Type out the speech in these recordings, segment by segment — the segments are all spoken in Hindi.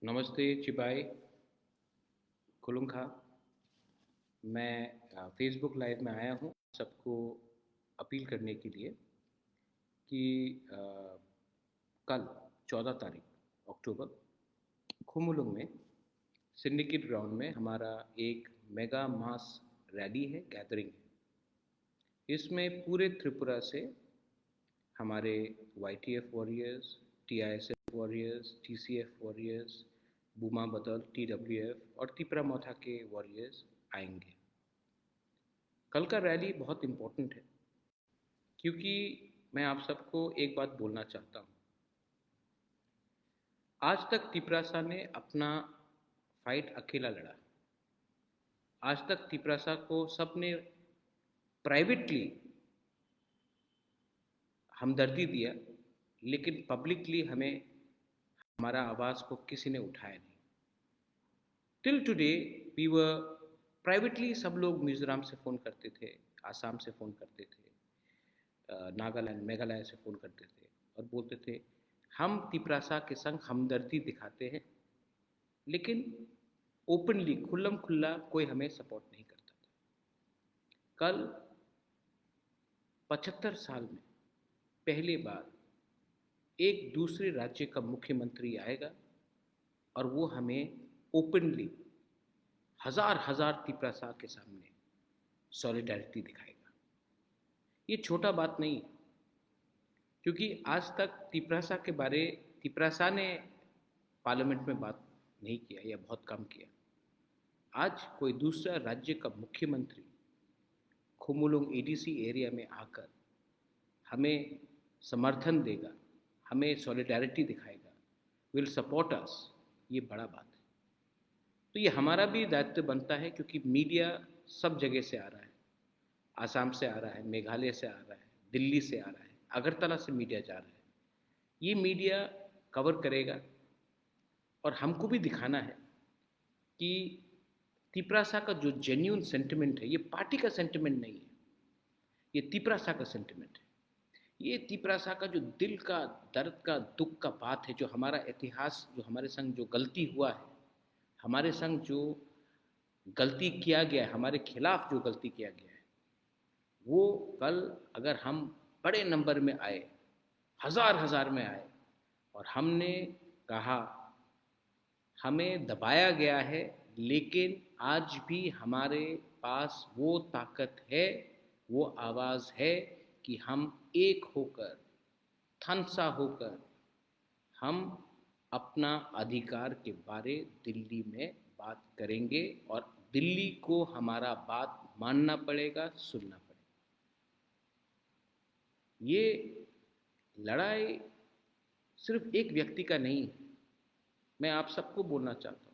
नमस्ते चिबाई खुलुंखा। मैं फेसबुक लाइव में आया हूँ सबको अपील करने के लिए कि कल 14 तारीख अक्टूबर खुमुलुंग में सिंडिकेट ग्राउंड में हमारा एक मेगा मास रैली है, गैदरिंग है। इसमें पूरे त्रिपुरा से हमारे YTF warriors, TISF warriors, TCF warriors, बूमा बदल, TWF और तिपरा मोथा के वॉरियर्स आएंगे। कल का रैली बहुत इम्पोर्टेंट है क्योंकि मैं आप सबको एक बात बोलना चाहता हूँ। आज तक तिपरासा ने अपना फाइट अकेला लड़ा। आज तक तिपरासा को सबने प्राइवेटली हमदर्दी दिया, लेकिन पब्लिकली हमें हमारा आवाज़ को किसी ने उठाया नहीं। Till today we were privately, सब लोग मिजोरम से फ़ोन करते थे, आसाम से फ़ोन करते थे, नागालैंड मेघालय से फ़ोन करते थे और बोलते थे हम तिपरासा के संग हमदर्दी दिखाते हैं, लेकिन ओपनली खुल्लम खुल्ला कोई हमें सपोर्ट नहीं करता था। कल 75 साल में पहली बार एक दूसरे राज्य का मुख्यमंत्री आएगा और वो हमें ओपनली हजार हजार तिपरासा के सामने सॉलिडारिटी दिखाएगा। ये छोटा बात नहीं है, क्योंकि आज तक तिपरासा ने पार्लियामेंट में बात नहीं किया या बहुत कम किया। आज कोई दूसरा राज्य का मुख्यमंत्री खुमुलुंग ADC एरिया में आकर हमें समर्थन देगा, हमें सॉलिडारिटी दिखाएगा, विल सपोर्ट अस। ये बड़ा बात है। तो ये हमारा भी दायित्व बनता है, क्योंकि मीडिया सब जगह से आ रहा है। आसाम से आ रहा है, मेघालय से आ रहा है, दिल्ली से आ रहा है, अगरतला से मीडिया जा रहा है। ये मीडिया कवर करेगा और हमको भी दिखाना है कि तिपरासा का जो जेन्यून सेंटिमेंट है, ये पार्टी का सेंटिमेंट नहीं है, ये तिपरासा का सेंटिमेंट है। ये तिपरासा का जो दिल का दर्द का दुख का बात है, जो हमारा इतिहास, जो हमारे संग जो गलती हुआ है, हमारे संग जो गलती किया गया है, हमारे खिलाफ जो गलती किया गया है, वो कल अगर हम बड़े नंबर में आए, हजार हजार में आए और हमने कहा हमें दबाया गया है, लेकिन आज भी हमारे पास वो ताकत है, वो आवाज़ है कि हम एक होकर, थनसा होकर, हम अपना अधिकार के बारे दिल्ली में बात करेंगे और दिल्ली को हमारा बात मानना पड़ेगा, सुनना पड़ेगा। ये लड़ाई सिर्फ एक व्यक्ति का नहीं है। मैं आप सबको बोलना चाहता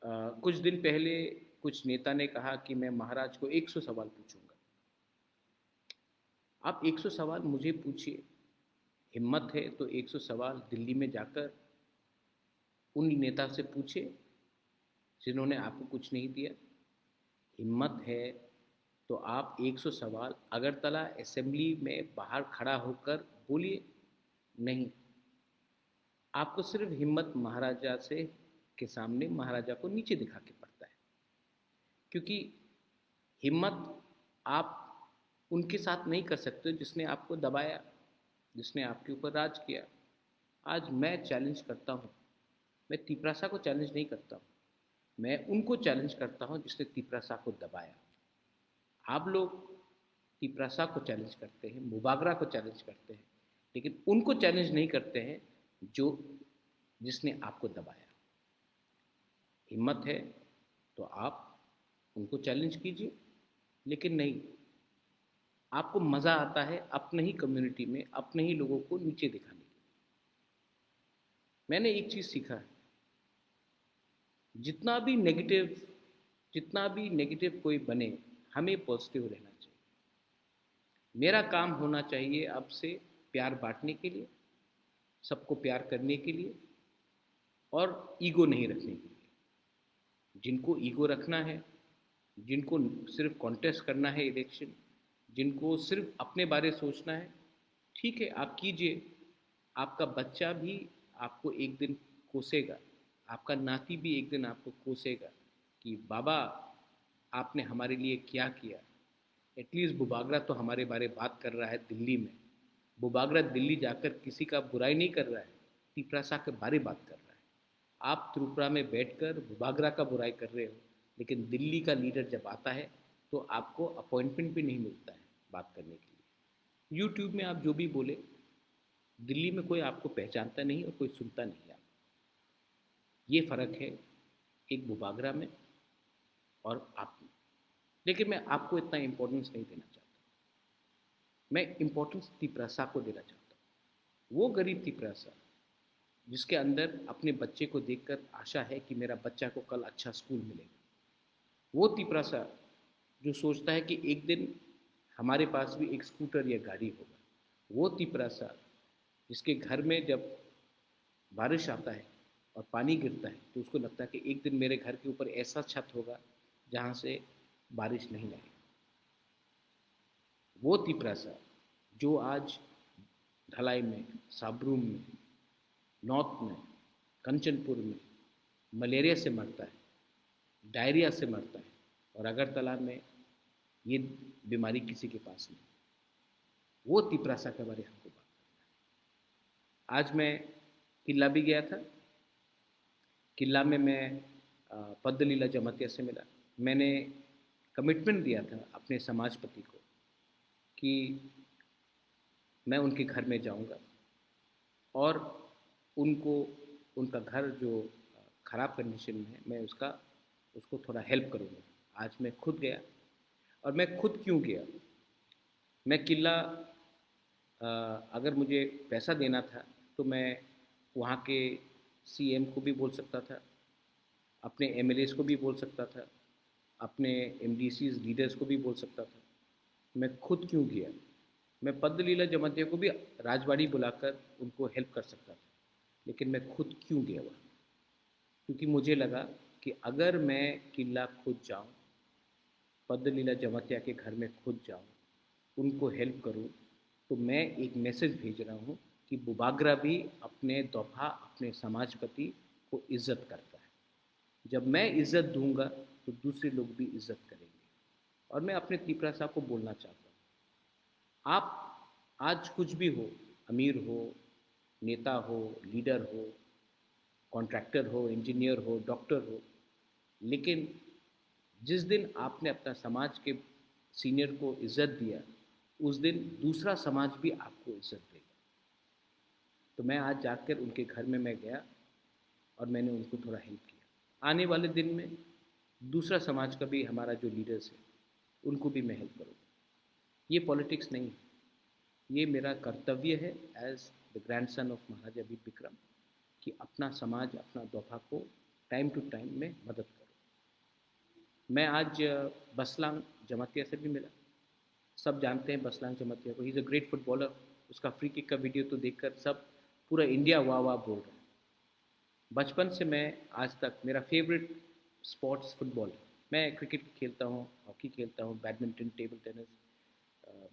हूँ। कुछ दिन पहले कुछ नेता ने कहा कि मैं महाराज को 100 सवाल पूछूंगा। आप 100 सवाल मुझे पूछिए, हिम्मत है तो 100 सवाल दिल्ली में जाकर उन नेता से पूछे जिन्होंने आपको कुछ नहीं दिया। हिम्मत है तो आप 100 सवाल अगरतला असेंबली में बाहर खड़ा होकर बोलिए। नहीं, आपको सिर्फ हिम्मत महाराजा से के सामने महाराजा को नीचे दिखा के पड़ता है, क्योंकि हिम्मत आप उनके साथ नहीं कर सकते जिसने आपको दबाया, जिसने आपके ऊपर राज किया। आज मैं चैलेंज करता हूँ, मैं तिपरासा को चैलेंज नहीं करता हूँ, मैं उनको चैलेंज करता हूँ जिसने तिपरासा को दबाया। आप लोग तिपरासा को चैलेंज करते हैं, मुबागरा को चैलेंज करते हैं, लेकिन उनको चैलेंज नहीं करते हैं जिसने आपको दबाया। हिम्मत है तो आप उनको चैलेंज कीजिए, लेकिन नहीं, आपको मज़ा आता है अपने ही कम्युनिटी में अपने ही लोगों को नीचे दिखाने की। मैंने एक चीज़ सीखा है, जितना भी नेगेटिव कोई बने, हमें पॉजिटिव रहना चाहिए। मेरा काम होना चाहिए अब से प्यार बांटने के लिए, सबको प्यार करने के लिए और ईगो नहीं रखने के लिए। जिनको ईगो रखना है, जिनको सिर्फ कॉन्टेस्ट करना है इलेक्शन, जिनको सिर्फ अपने बारे सोचना है, ठीक है, आप कीजिए। आपका बच्चा भी आपको एक दिन कोसेगा, आपका नाती भी एक दिन आपको कोसेगा कि बाबा आपने हमारे लिए क्या किया। एटलीस्ट बुबागरा तो हमारे बारे बात कर रहा है दिल्ली में। बुबागरा दिल्ली जाकर किसी का बुराई नहीं कर रहा है, तिपरासा के बारे बात कर रहा है। आप त्रिपुरा में बैठकर बुबागरा का बुराई कर रहे हो, लेकिन दिल्ली का लीडर जब आता है तो आपको अपॉइंटमेंट भी नहीं मिलता है बात करने के लिए। यूट्यूब में आप जो भी बोले, दिल्ली में कोई आपको पहचानता नहीं और कोई सुनता नहीं आप। ये फ़र्क है एक बुबागरा में और आप में। लेकिन मैं आपको इतना इम्पोर्टेंस नहीं देना चाहता, मैं इम्पोर्टेंस तिपरासा को देना चाहता हूँ। वो गरीब तिपरासा जिसके अंदर अपने बच्चे को देखकर आशा है कि मेरा बच्चा को कल अच्छा स्कूल मिलेगा। वो तिपरासा जो सोचता है कि एक दिन हमारे पास भी एक स्कूटर या गाड़ी होगा। वो तिपरासा जिसके घर में जब बारिश आता है और पानी गिरता है तो उसको लगता है कि एक दिन मेरे घर के ऊपर ऐसा छत होगा जहाँ से बारिश नहीं आएगी। वो तिपरासा जो आज ढलाई में, साबरूम में, नॉर्थ में, कंचनपुर में मलेरिया से मरता है, डायरिया से मरता है, और अगरतला में ये बीमारी किसी के पास नहीं। वो तिपरासा के बारे में हमको बात करना है। आज मैं किला भी गया था। किला में मैं पद्मलीला जमातिया से मिला। मैंने कमिटमेंट दिया था अपने समाजपति को कि मैं उनके घर में जाऊंगा और उनको, उनका घर जो ख़राब कंडीशन में है, मैं उसको थोड़ा हेल्प करूंगा। आज मैं खुद गया। और मैं खुद क्यों गया? मैं किला, अगर मुझे पैसा देना था तो मैं वहाँ के सीएम को भी बोल सकता था, अपने एमएलएस को भी बोल सकता था, अपने एमडीसीज लीडर्स को भी बोल सकता था। मैं खुद क्यों गया? मैं पद्मलीला जमातिया को भी राजवाड़ी बुलाकर उनको हेल्प कर सकता था, लेकिन मैं खुद क्यों गया वहाँ? क्योंकि मुझे लगा कि अगर मैं किला खुद जाऊँ, पद्मलीला जमातिया के घर में खुद जाऊँ, उनको हेल्प करूँ, तो मैं एक मैसेज भेज रहा हूँ कि बुबागरा भी अपने दोफा, अपने समाजपति को इज्जत करता है। जब मैं इज्जत दूंगा तो दूसरे लोग भी इज्जत करेंगे। और मैं अपने तिपरासा को बोलना चाहता हूँ, आप आज कुछ भी हो, अमीर हो, नेता हो, लीडर हो, कॉन्ट्रैक्टर हो, इंजीनियर हो, डॉक्टर हो, लेकिन जिस दिन आपने अपना समाज के सीनियर को इज्जत दिया, उस दिन दूसरा समाज भी आपको इज्जत देगा। तो मैं आज जाकर उनके घर में मैं गया और मैंने उनको थोड़ा हेल्प किया। आने वाले दिन में दूसरा समाज का भी, हमारा जो लीडर्स है, उनको भी मैं हेल्प करूँगा। ये पॉलिटिक्स नहीं है, ये मेरा कर्तव्य है as the grandson of Maharaja Bir Vikram कि अपना समाज, अपना दोफा को टाइम टू टाइम में मदद करो। मैं आज बसलांग जमातिया से भी मिला। सब जानते हैं बसलांग जमातिया को, he is a great footballer. उसका फ्री किक का वीडियो तो देखकर सब, पूरा इंडिया वाह वाह बोल रहा है। बचपन से मैं आज तक, मेरा फेवरेट स्पोर्ट्स फुटबॉल है। मैं क्रिकेट खेलता हूँ, हॉकी खेलता हूँ, badminton, table tennis,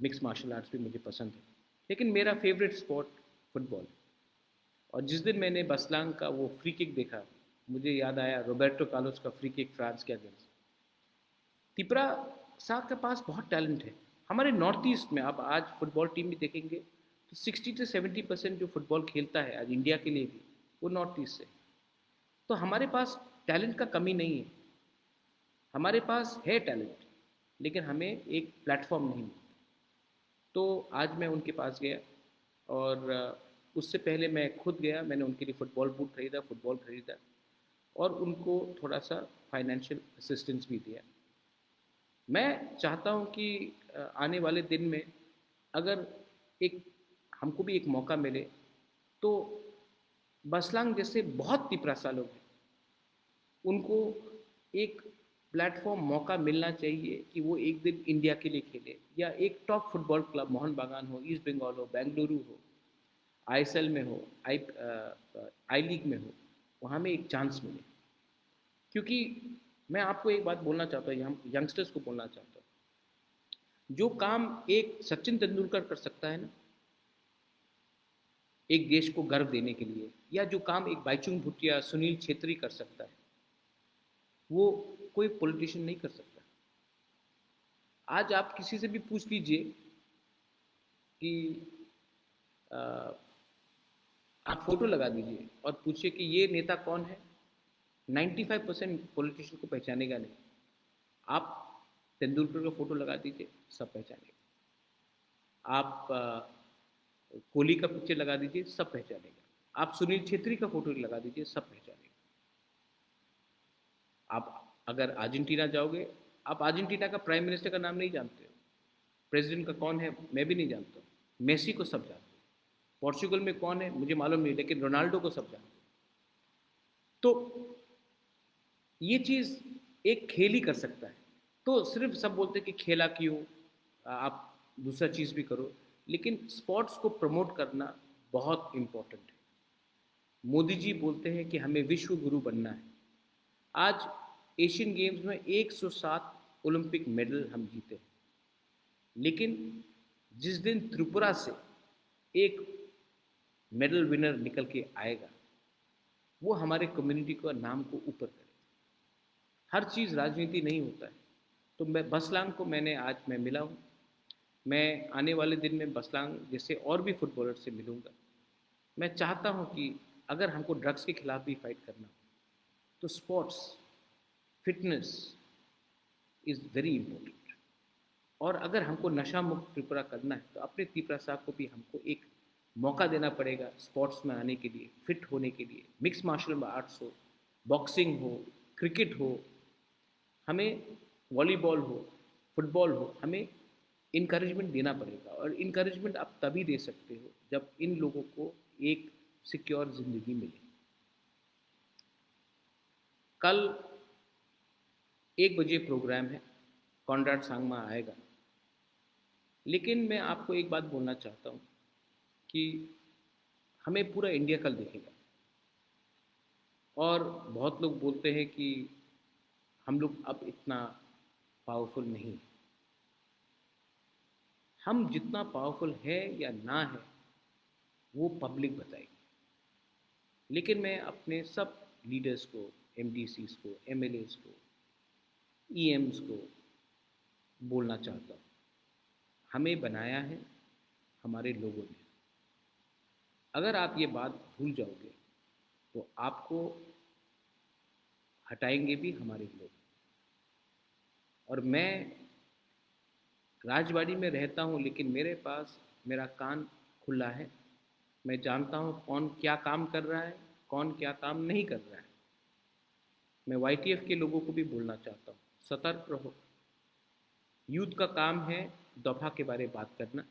mix martial arts भी मुझे पसंद है, लेकिन मेरा फेवरेट स्पोर्ट फुटबॉल है। और जिस दिन मैंने बसलांग का वो फ्री किक देखा, मुझे याद आया रोबर्टो कार्लोस का फ्री किक फ्रांस के अगेंस्ट। तिपरासा के पास बहुत टैलेंट है। हमारे नॉर्थ ईस्ट में आप आज फुटबॉल टीम भी देखेंगे तो 60 से 70% जो फुटबॉल खेलता है आज इंडिया के लिए भी, वो नॉर्थ ईस्ट से। तो हमारे पास टैलेंट का कमी नहीं है, हमारे पास है टैलेंट, लेकिन हमें एक प्लेटफॉर्म नहीं मिलता। तो आज मैं उनके पास गया और उससे पहले मैं खुद गया। मैंने उनके लिए फुटबॉल बूट खरीदा, फुटबॉल खरीदा और उनको थोड़ा सा फाइनेंशियल असिस्टेंस भी दिया। मैं चाहता हूँ कि आने वाले दिन में अगर एक हमको भी एक मौका मिले तो बसलांग जैसे बहुत तिपरासा लोग हैं, उनको एक प्लेटफॉर्म, मौका मिलना चाहिए कि वो एक दिन इंडिया के लिए खेले, या एक टॉप फुटबॉल क्लब, मोहन बागान हो, ईस्ट बंगाल हो, बेंगलुरु हो, आईएसएल में हो, आई लीग में हो, वहाँ में एक चांस मिले। क्योंकि मैं आपको एक बात बोलना चाहता हूँ, यंगस्टर्स को बोलना चाहता हूँ, जो काम एक सचिन तेंदुलकर कर सकता है ना, एक देश को गर्व देने के लिए, या जो काम एक बाईचुंग भूटिया, सुनील छेत्री कर सकता है, वो कोई पॉलिटिशियन नहीं कर सकता। आज आप किसी से भी पूछ लीजिए कि अ, आप फोटो लगा दीजिए और पूछिए कि ये नेता कौन है, 95% पॉलिटिशियन को पहचानेगा नहीं। आप तेंदुलकर का फोटो लगा दीजिए, सब पहचानेगा। आप कोहली का पिक्चर लगा दीजिए, सब पहचानेगा। आप सुनील छेत्री का फोटो लगा दीजिए, सब पहचानेगा। आप अगर अर्जेंटीना जाओगे, आप अर्जेंटीना का प्राइम मिनिस्टर का नाम नहीं जानते हो, प्रेसिडेंट का कौन है मैं भी नहीं जानता हूँ, मेसी को सब जानते हो। पोर्चुगल में कौन है मुझे मालूम नहीं, लेकिन रोनाल्डो को सब जानते हो। तो ये चीज़ एक खेल ही कर सकता है। तो सिर्फ सब बोलते हैं कि खेला क्यों, आप दूसरा चीज़ भी करो, लेकिन स्पोर्ट्स को प्रमोट करना बहुत इम्पोर्टेंट है। मोदी जी बोलते हैं कि हमें विश्व गुरु बनना है। आज एशियन गेम्स में 107 ओलंपिक मेडल हम जीते हैं, लेकिन जिस दिन त्रिपुरा से एक मेडल विनर निकल के आएगा, वो हमारे कम्युनिटी का नाम को ऊपर करेगा। हर चीज़ राजनीति नहीं होता है। तो मैं बसलांग को आज मैं मिला हूँ। मैं आने वाले दिन में बसलांग जैसे और भी फुटबॉलर से मिलूँगा। मैं चाहता हूँ कि अगर हमको ड्रग्स के खिलाफ भी फाइट करना हो, तो sports, fitness is very important. और अगर हमको नशा मुक्त त्रिपुरा करना है, तो अपने त्रिपुरा साहब को भी हमको एक मौका देना पड़ेगा स्पोर्ट्स में आने के लिए, फिट होने के लिए। मिक्स मार्शल आर्ट्स हो, बॉक्सिंग हो, क्रिकेट हो, हमें वॉलीबॉल हो, फुटबॉल हो, हमें इनकरेजमेंट देना पड़ेगा। और इनकरेजमेंट आप तभी दे सकते हो जब इन लोगों को एक सिक्योर ज़िंदगी मिले। कल 1 बजे प्रोग्राम है, कॉन्राड सांगमा आएगा। लेकिन मैं आपको एक बात बोलना चाहता हूँ कि हमें पूरा इंडिया कल देखेगा। और बहुत लोग बोलते हैं कि हम लोग अब इतना पावरफुल नहीं है। हम जितना पावरफुल है या ना है, वो पब्लिक बताएगी। लेकिन मैं अपने सब लीडर्स को, एमडीसीज को, एमएलएस को, ईएम्स को बोलना चाहता हूँ, हमें बनाया है हमारे लोगों ने। अगर आप ये बात भूल जाओगे, तो आपको हटाएंगे भी हमारे लोग। और मैं राजवाड़ी में रहता हूँ, लेकिन मेरे पास मेरा कान खुला है। मैं जानता हूँ कौन क्या काम कर रहा है, कौन क्या काम नहीं कर रहा है। मैं वाईटीएफ के लोगों को भी बोलना चाहता हूँ, सतर्क रहो। यूथ का काम है दफा के बारे में बात करना,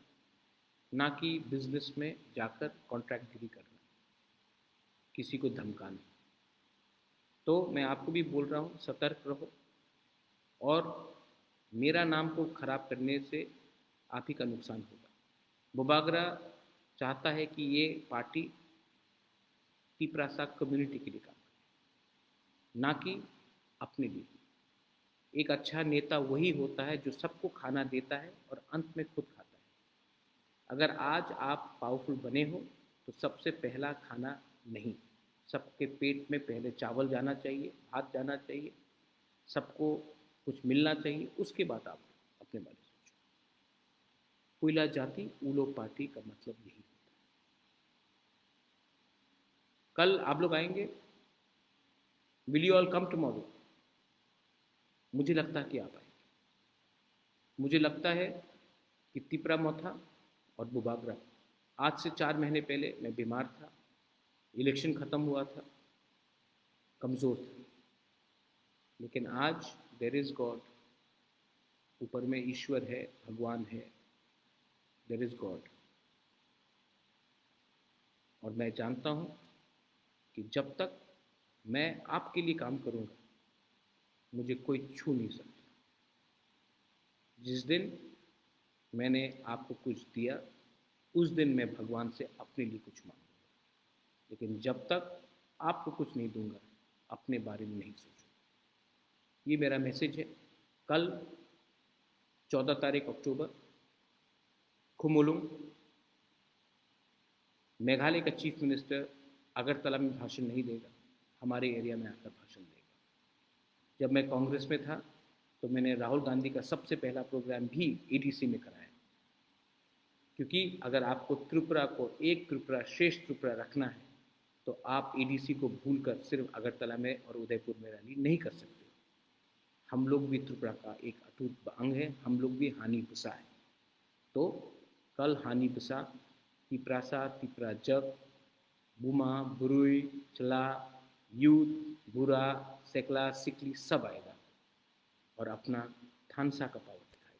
ना कि बिजनेस में जाकर कॉन्ट्रैक्टगिरी करना, किसी को धमकाना। तो मैं आपको भी बोल रहा हूँ, सतर्क रहो। और मेरा नाम को खराब करने से आप ही का नुकसान होगा। बुबागरा चाहता है कि ये पार्टी तिपरासा कम्युनिटी के लिए काम करे, ना कि अपने लिए। एक अच्छा नेता वही होता है जो सबको खाना देता है और अंत में खुद खाता है। अगर आज आप पावरफुल बने हो, तो सबसे पहला खाना नहीं, सबके पेट में पहले चावल जाना चाहिए, भात जाना चाहिए, सबको कुछ मिलना चाहिए, उसके बाद आप अपने बारे में सोचो। कोयला जाति ऊलो पार्टी का मतलब यही होता है। कल आप लोग आएंगे, will you all come tomorrow? मुझे लगता है कि आप आएंगे। मुझे लगता है कि तिपरा मोथा और बुबागरा, आज से 4 महीने पहले मैं बीमार था, इलेक्शन ख़त्म हुआ था, कमज़ोर था, लेकिन आज देयर इज़ गॉड, ऊपर में ईश्वर है, भगवान है, देयर इज़ गॉड। और मैं जानता हूँ कि जब तक मैं आपके लिए काम करूँगा, मुझे कोई छू नहीं सकता। जिस दिन मैंने आपको कुछ दिया, उस दिन मैं भगवान से अपने लिए कुछ मांगूंगा। लेकिन जब तक आपको कुछ नहीं दूंगा, अपने बारे में नहीं सोचूंगा। ये मेरा मैसेज है। कल 14 तारीख अक्टूबर, खुमुलुंग मेघालय का चीफ मिनिस्टर अगरतला में भाषण नहीं देगा, हमारे एरिया में आकर भाषण देगा। जब मैं कांग्रेस में था तो मैंने राहुल गांधी का सबसे पहला प्रोग्राम भी एडीसी में कराया, क्योंकि अगर आपको त्रिपुरा को एक त्रिपुरा श्रेष्ठ त्रिपुरा रखना है तो आप एडीसी को भूलकर सिर्फ अगरतला में और उदयपुर में रैली नहीं कर सकते। हम लोग भी त्रिपुरा का एक अटूट अंग है, हम लोग भी हानि पुसा है। तो कल हानि पुसा तिपरासा, तिपरा जग, बुमा, बुरुई, चला, यूथ, बुरा, सेकला, सिकली सब आएगा और अपना थानसा का पावर दिखाएगा।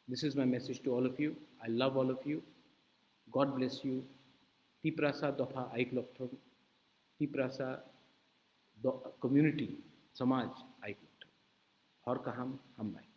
This is my message to all of you. I love all of you. God bless you. Tiprasa दफा आइकलॉक्थम, तिपरासा कम्युनिटी समाज आइकलॉक्थम और कहम हम भाई।